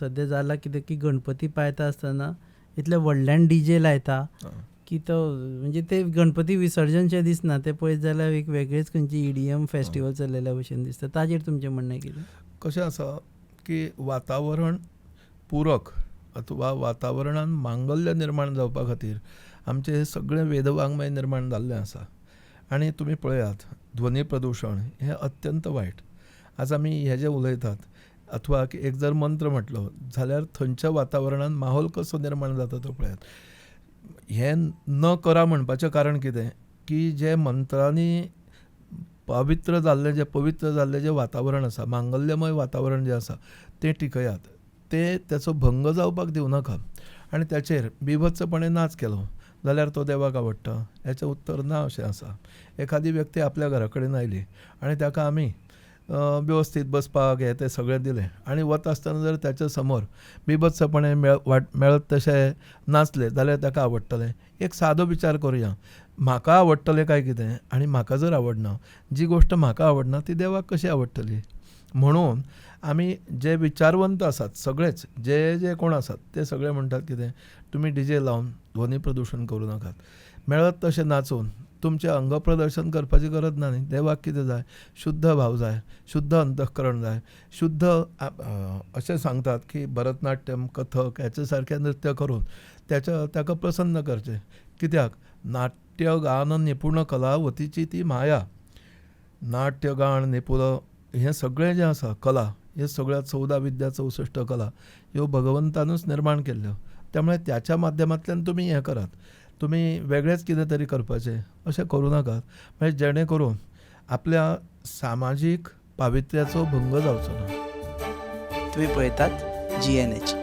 सध्या जाला कितें की गणपती पायता आसतना इतले व्हडल्यान डीजे लायता की तो म्हणजे ते गणपती विसर्जनचे दिसना ते पळयत जाल्यार एक वेगळीच खंयची ईडीएम फेस्टिवल चल्लेल्या भशेन दिसता. ताजेर तुमचें म्हणणें कितें? कशें आसा की वातावरण पूरक अथवा वातावरणान मांगल्य निर्माण जावपा खातीर आमचे हे सगळे वेदवांगमय निर्माण जाल्लें आसा. आनी तुमी पळयात ध्वनी प्रदूशण हें अत्यंत वायट. आज आमी हे जे उलयतात अथवा एक जर मंत्र म्हटलो जाल्यार थंयच्या वातावरणान माहोल कसो निर्माण जाता तो पळयात. हें न करा म्हणपाचें कारण कितें की जे मंत्रांनी पवित्र जाल्लें जें वातावरण आसा, मांगल्यमय वातावरण जें आसा तें टिकयात. तेचो भंग जावपाक दिवं नाका. आनी त्याचेर बिभत्सपणे नाच केलो जाल्यार तो देवाक आवडटा हेचें उत्तर ना अशें आसा. एखादी व्यक्ती आपल्या घरा कडेन आयली आनी ताका आमी वेवस्थीत बसपाक हें तें सगळें दिलें आनी वता आसतना जर त्याच्या समोर बिभत्सपणे मेळत तशें नाचले जाल्यार ताका आवडटलें. एक सादो विचार करुया, म्हाका आवडटलें काय कितें आनी म्हाका जर आवडना, जी गोश्ट म्हाका आवडना ती देवाक कशी आवडटली. म्हणून आमी जे विचारवंत आसात सगळेच जे कोण आसात ते सगळे म्हणटात कितें, तुमी डीजे लावन ध्वनी प्रदूशण करूं नाकात. मेळत तशें नाचून तुमचें अंग प्रदर्शन करपाची गरज ना न्ही. देवाक कितें जाय? शुद्ध भाव जाय, शुद्ध अंतःकरण जाय, शुद्ध अशें सांगतात की भरतनाट्यम, कथक हेचे सारकें नृत्य करून ताका प्रसन्न करचें. कित्याक? नाट्य गान निपुण कलावतीची ती माया. नाट्य गान निपुण हें सगळें जें आसा कला, हे सगळ्या 14 विद्या 64 कला ह्यो भगवंतानूच निर्माण केल्ल्यो. त्यामुळे त्याच्या माध्यमांतल्यान तुमी हें करात. तुमी वेगळेंच कितें तरी करपाचें अशें करूं नाकात. म्हणजे जेणे करून आपल्या सामाजीक पावित्र्याचो भंग जावचो ना. तुम्ही पळयतात GNH.